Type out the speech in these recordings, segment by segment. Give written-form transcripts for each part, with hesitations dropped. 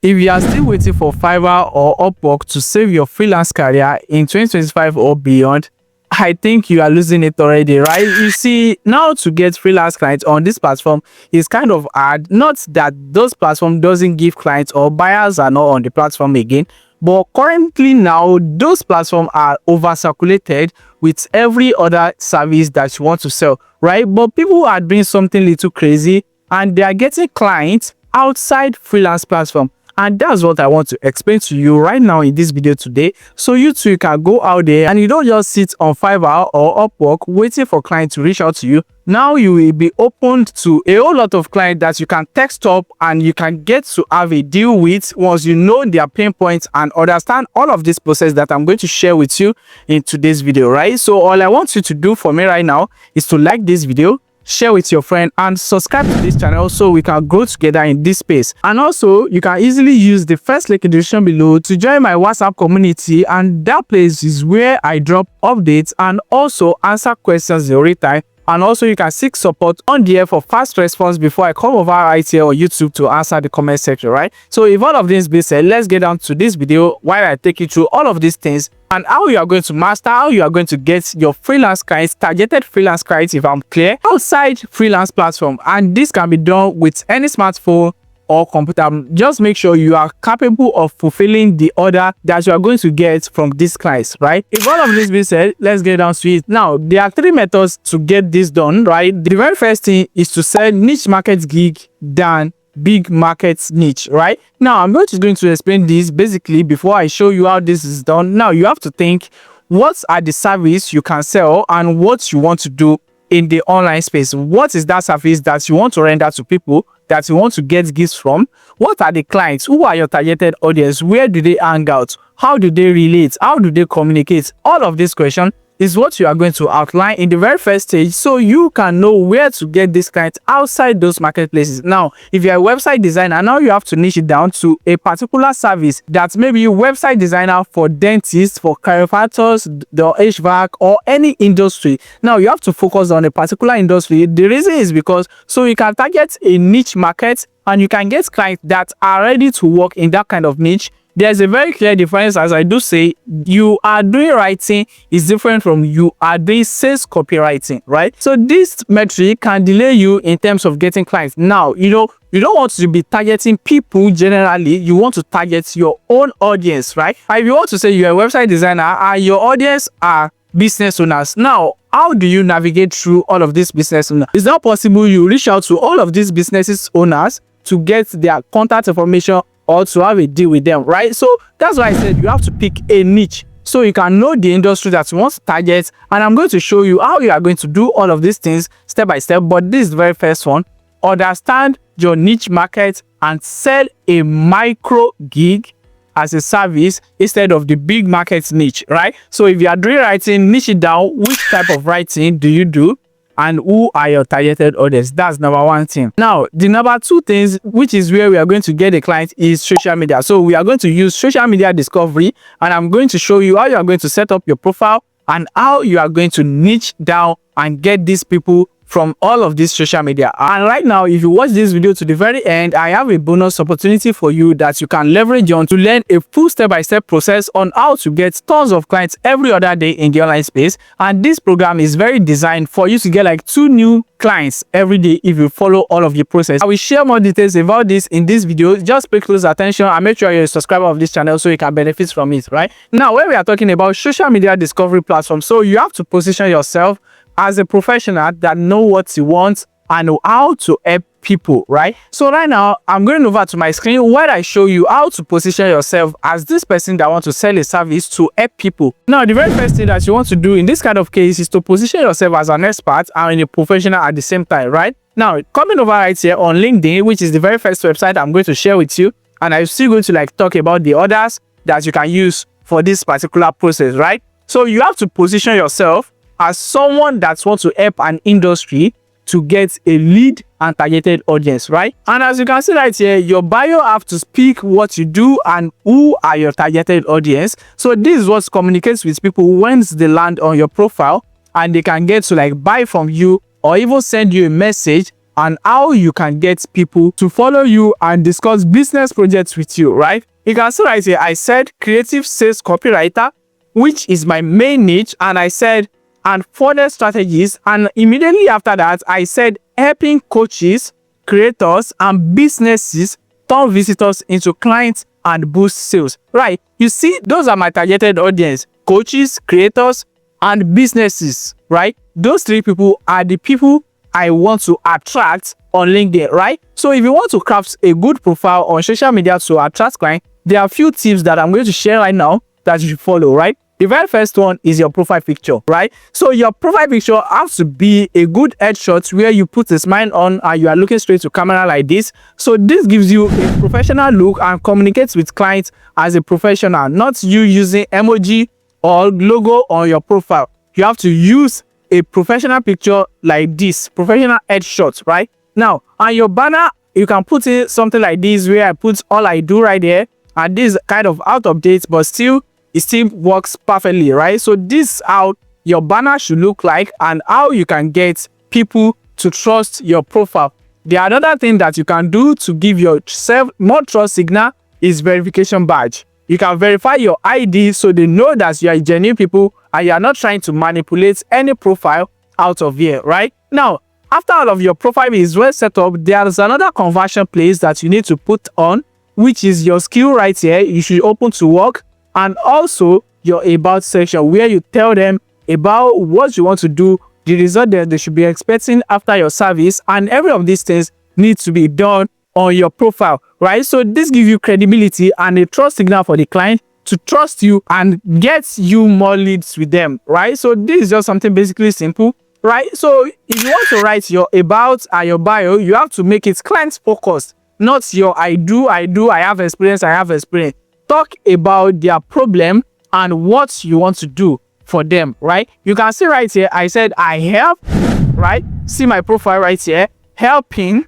If you are still waiting for Fiverr or Upwork to save your freelance career in 2025 or beyond, I think you are losing it already, right? You see, now to get freelance clients on this platform is kind of hard. Not that those platforms doesn't give clients or buyers are not on the platform again, but currently now those platforms are oversaturated with every other service that you want to sell, right? But people are doing something little crazy and they are getting clients outside freelance platform. And that's what I want to explain to you right now in this video today. So you too can go out there and you don't just sit on Fiverr or Upwork waiting for clients to reach out to you. Now you will be opened to a whole lot of clients that you can text up and you can get to have a deal with once you know their pain points and understand all of this process that I'm going to share with you in today's video, right? So all I want you to do for me right now is to like this video, share with your friend, and subscribe to this channel so we can grow together in this space. And also you can easily use the first link in the description below to join my WhatsApp community, and that place is where I drop updates and also answer questions in real time. And also you can seek support on the air for fast response before I come over right here on YouTube to answer the comment section, right? So if all of this being said, let's get down to this video while I take you through all of these things and how you are going to master, how you are going to get your freelance clients, targeted freelance clients, if I'm clear, outside freelance platform. And this can be done with any smartphone or computer. Just make sure you are capable of fulfilling the order that you are going to get from these clients, right? If all of this being said, let's get down to it. Now, there are three methods to get this done, right? The very first thing is to sell niche market gig than big market niche, right? Now, I'm going to explain this basically before I show you how this is done. Now, you have to think, what are the service you can sell and what you want to do in the online space? What is that service that you want to render to people, that you want to get gifts from? What are the clients? Who are your targeted audience? Where do they hang out? How do they relate? How do they communicate? All of these questions is what you are going to outline in the very first stage so you can know where to get these clients outside those marketplaces. Now, if you're a website designer, now you have to niche it down to a particular service that maybe a website designer for dentists, for chiropractors, the HVAC, or any industry. Now, you have to focus on a particular industry. The reason is because so you can target a niche market and you can get clients that are ready to work in that kind of niche. There's a very clear difference, as I do say, you are doing writing is different from you are doing sales copywriting, right? So this metric can delay you in terms of getting clients. Now, you don't want to be targeting people generally. You want to target your own audience, right? If you want to say you're a website designer and your audience are business owners, now how do you navigate through all of these business owners? It's not possible you reach out to all of these businesses owners to get their contact information or to have a deal with them, right? So that's why I said you have to pick a niche so you can know the industry that you want to target. And I'm going to show you how you are going to do all of these things step by step. But this is the very first one. Understand your niche market and sell a micro gig as a service instead of the big market niche, right? So if you are doing writing, niche it down. Which type of writing do you do? And who are your targeted audience? That's number one thing. Now, the number two things, which is where we are going to get a client, is social media. So we are going to use social media discovery, and I'm going to show you how you are going to set up your profile and how you are going to niche down and get these people from all of this social media. And right now, if you watch this video to the very end, I have a bonus opportunity for you that you can leverage on to learn a full step-by-step process on how to get tons of clients every other day in the online space. And this program is very designed for you to get like 2 new clients every day if you follow all of the process. I will share more details about this in this video. Just pay close attention and make sure you're a subscriber of this channel so you can benefit from it, right? Now, when we are talking about social media discovery platform, so you have to position yourself as a professional that know what you want and know how to help people, right? So right now, I'm going over to my screen where I show you how to position yourself as this person that wants to sell a service to help people. Now, the very first thing that you want to do in this kind of case is to position yourself as an expert and a professional at the same time, right? Now, coming over right here on LinkedIn, which is the very first website I'm going to share with you, and I'm still going to like talk about the others that you can use for this particular process, right? So you have to position yourself as someone that wants to help an industry to get a lead and targeted audience, right? And as you can see right here, your bio have to speak what you do and who are your targeted audience. So this is what communicates with people once they land on your profile and they can get to like buy from you or even send you a message and how you can get people to follow you and discuss business projects with you, right? You can see right here, I said creative sales copywriter, which is my main niche, and I said and further strategies, and immediately after that I said helping coaches, creators, and businesses turn visitors into clients and boost sales, right? You see, those are my targeted audience: coaches, creators, and businesses, right? Those three people are the people I want to attract on LinkedIn, right? So if you want to craft a good profile on social media to attract clients, there are a few tips that I'm going to share right now that you should follow, right? The very first one is your profile picture, right? So your profile picture has to be a good headshot where you put a smile on and you are looking straight to camera like this. So this gives you a professional look and communicates with clients as a professional, not you using emoji or logo on your profile. You have to use a professional picture like this, professional headshot, right? Now, on your banner, you can put in something like this where I put all I do right there, and this is kind of out of date, but still it still works perfectly, right? So this is how your banner should look like and how you can get people to trust your profile. The another thing that you can do to give yourself more trust signal is verification badge. You can verify your ID so they know that you are genuine people and you are not trying to manipulate any profile out of here, right? Now, after all of your profile is well set up, there's another conversion place that you need to put on, which is your skill right here. You should open to work, and also your about section where you tell them about what you want to do, the result that they should be expecting after your service, and every of these things need to be done on your profile, right? So this gives you credibility and a trust signal for the client to trust you and get you more leads with them, right? So this is just something basically simple, right? So if you want to write your about and your bio, you have to make it client focused, not your I have experience. Talk about their problem and what you want to do for them, right? You can see right here, I said I help, right? See my profile right here, helping.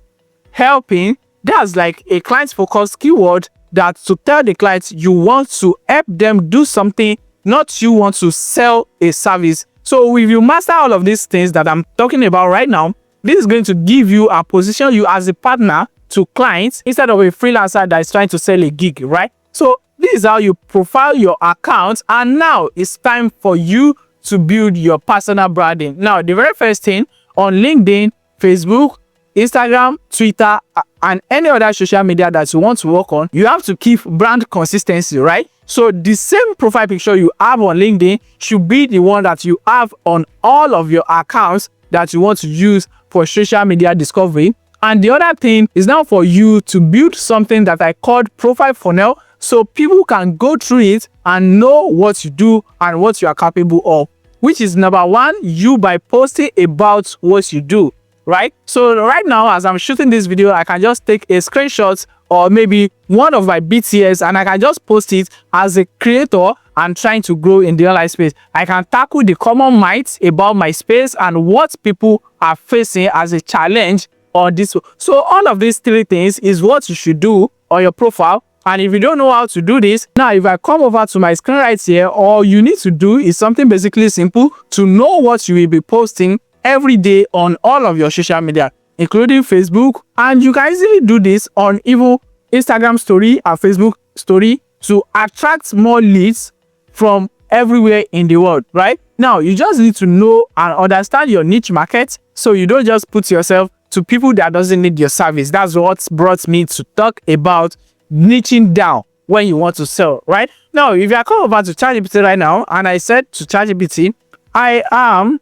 That's like a client focused keyword that to tell the clients you want to help them do something, not you want to sell a service. So if you master all of these things that I'm talking about right now, this is going to give you and position you as a partner to clients instead of a freelancer that is trying to sell a gig, right? So this is how you profile your account, and now it's time for you to build your personal branding. Now, the very first thing on LinkedIn, Facebook, Instagram, Twitter, and any other social media that you want to work on, you have to keep brand consistency, right? So the same profile picture you have on LinkedIn should be the one that you have on all of your accounts that you want to use for social media discovery. And the other thing is now for you to build something that I called profile funnel, so people can go through it and know what you do and what you are capable of, which is number one, you by posting about what you do, right? So right now, as I'm shooting this video, I can just take a screenshot or maybe one of my BTS and I can just post it as a creator and trying to grow in the online space. I can tackle the common myths about my space and what people are facing as a challenge on this. So all of these three things is what you should do on your profile. And if you don't know how to do this, now if I come over to my screen right here, all you need to do is something basically simple to know what you will be posting every day on all of your social media, including Facebook. And you can easily do this on even Instagram story and Facebook story to attract more leads from everywhere in the world, right? Now, you just need to know and understand your niche market so you don't just put yourself to people that doesn't need your service. That's what brought me to talk about niching down when you want to sell, right? Now, if I come over to ChatGPT right now and I said to ChatGPT, I am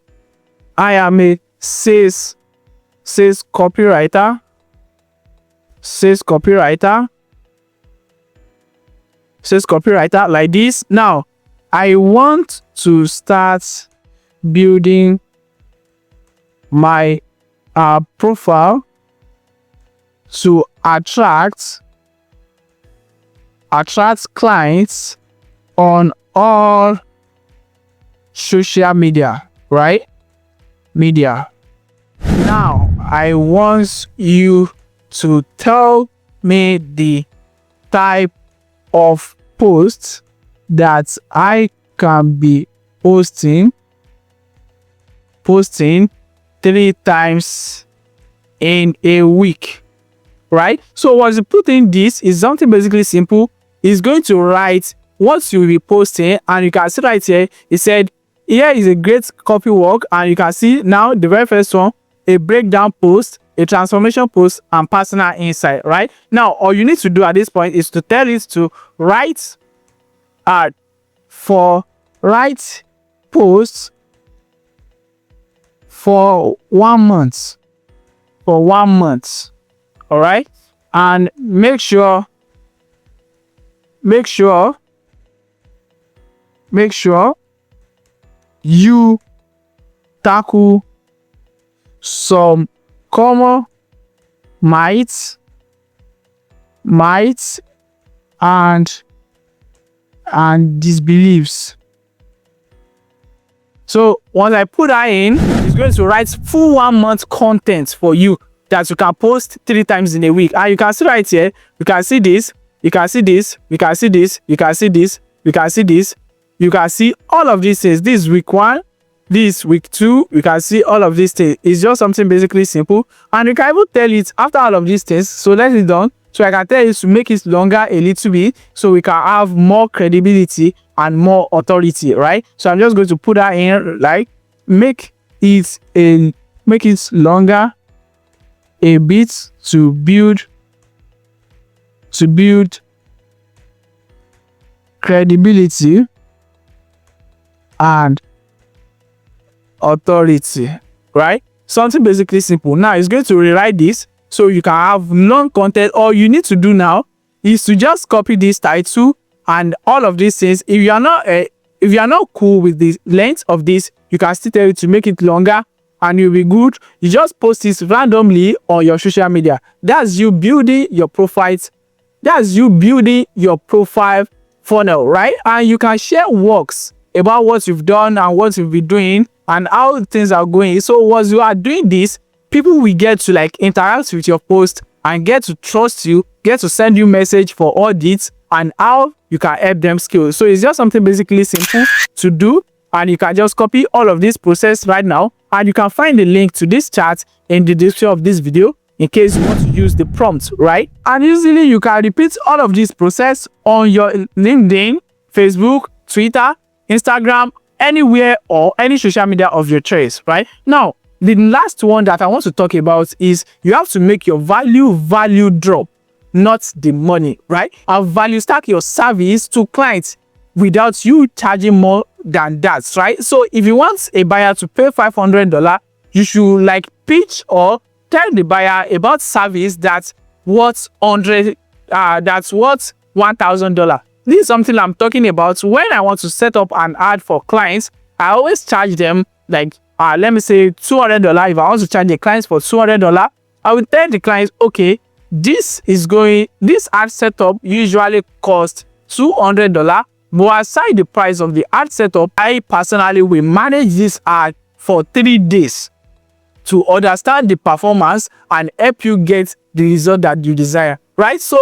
a sales copywriter, like this. Now, I want to start building my profile to attract clients on all social media, right? Now, I want you to tell me the type of posts that I can be posting 3 times in a week, right? So once you put in this, is something basically simple. It's going to write what you will be posting, and you can see right here, it said here is a great copy work, and you can see now the very first one, a breakdown post, a transformation post, and personal insight. Right now, all you need to do at this point is to tell it to write write posts for 1 month, all right, and make sure you tackle some common myths and disbeliefs. So once I put that in, it's going to write full 1 month content for you that you can post 3 times in a week. And you can see right here, you can see this, you can see this, you can see this, you can see this, you can see this, you can see all of these things. This is week 1, this is week 2, you can see all of these things. It's just something basically simple, and you can even tell it after all of these things. So let it done. So I can tell you to make it longer a little bit so we can have more credibility and more authority, right? So I'm just going to put that in, like make it longer a bit to build credibility and authority, right? Something basically simple. Now it's going to rewrite this so you can have long content. All you need to do now is to just copy this title and all of these things. If you are not cool with the length of this, you can still tell it to make it longer and you'll be good. You just post this randomly on your social media. That's you building your profiles. That's you building your profile funnel, right? And you can share works about what you've done and what you've been doing and how things are going. So once you are doing this, people will get to like interact with your post and get to trust you, get to send you message for audits and how you can help them scale. So it's just something basically simple to do, and you can just copy all of this process right now, and you can find the link to this chart in the description of this video in case you want to use the prompt, right? And usually you can repeat all of this process on your LinkedIn, Facebook, Twitter, Instagram, anywhere or any social media of your choice, right? Now, the last one that I want to talk about is you have to make your value drop, not the money, right? And value stack your service to clients without you charging more than that, right? So if you want a buyer to pay $500, you should like pitch or tell the buyer about service that's worth $1,000. This is something I'm talking about when I want to set up an ad for clients. I always charge them like let me say $200. If I want to charge the clients for $200, I will tell the clients, okay, this ad setup usually costs $200, but aside the price of the ad setup, I personally will manage this ad for 3 days to understand the performance and help you get the result that you desire, right? So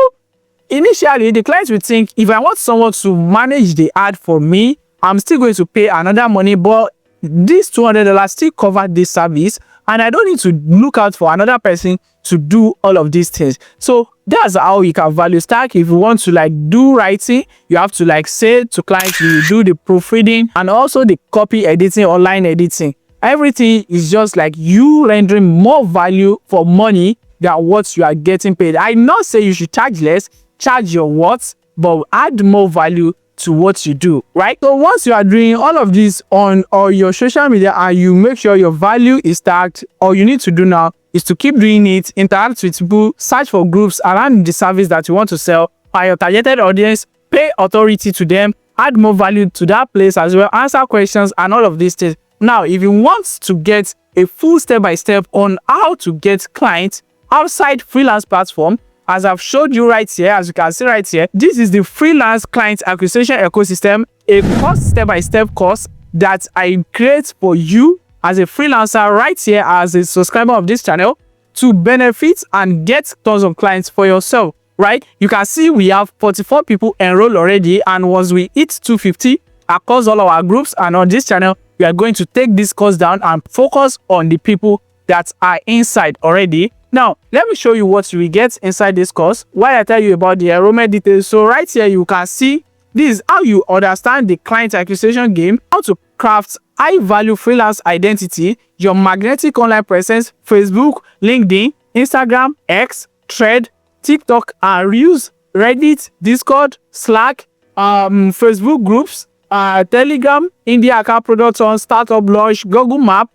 initially the clients will think, if I want someone to manage the ad for me, I'm still going to pay another money, but this $200 still cover this service and I don't need to look out for another person to do all of these things. So that's how you can value stack. If you want to like do writing, you have to like say to clients you do the proofreading and also the copy editing, online editing. Everything is just like you rendering more value for money than what you are getting paid. I not say you should charge less, charge your worth, but add more value to what you do, right? So once you are doing all of this on your social media and you make sure your value is tagged, all you need to do now is to keep doing it, interact with people, search for groups around the service that you want to sell, and your targeted audience, pay authority to them, add more value to that place as well, answer questions and all of these things. Now, if you want to get a full step-by-step on how to get clients outside freelance platform, as I've showed you right here, as you can see right here, this is the freelance client acquisition ecosystem, a step-by-step course that I create for you as a freelancer right here as a subscriber of this channel to benefit and get tons of clients for yourself, right? You can see we have 44 people enrolled already, and once we hit 250 across all our groups and on this channel, we are going to take this course down and focus on the people that are inside already. Now, let me show you what you will get inside this course while I tell you about the enrollment details. So right here, you can see this is how you understand the client acquisition game, how to craft high-value freelance identity, your magnetic online presence, Facebook, LinkedIn, Instagram, X, Thread, TikTok, and Reels, Reddit, Discord, Slack, Facebook groups, Telegram, India account products on Startup Launch, Google Map,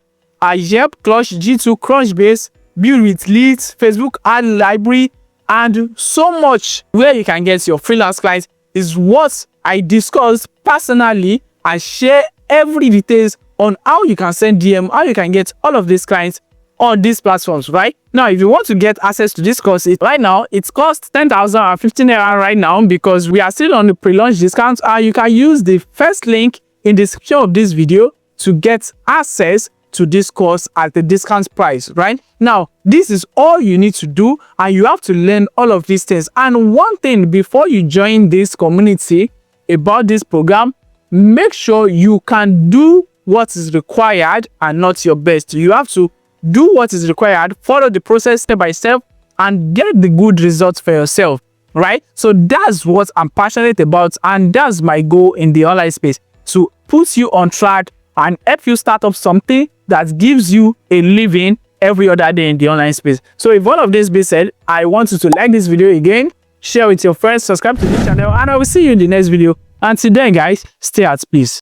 Yelp, Clutch, G2, Crunchbase, Build with Leads, Facebook Ad Library, and so much. Where you can get your freelance clients is what I discussed personally and share every details on how you can send DM, how you can get all of these clients on these platforms. Right now, if you want to get access to this course, right now it costs 10,015 naira right now because we are still on the pre-launch discount, and you can use the first link in the description of this video to get access to this course at the discount price. Right now, this is all you need to do, and you have to learn all of these things. And one thing before you join this community about this program, make sure you can do what is required and not your best. You have to do what is required, follow the process step by step, and get the good results for yourself. Right, so that's what I'm passionate about, and that's my goal in the online space, to put you on track and help you start up something that gives you a living every other day in the online space. So if all of this being said, I want you to like this video again, share with your friends, subscribe to this channel, and I will see you in the next video. Until then, guys, stay at peace.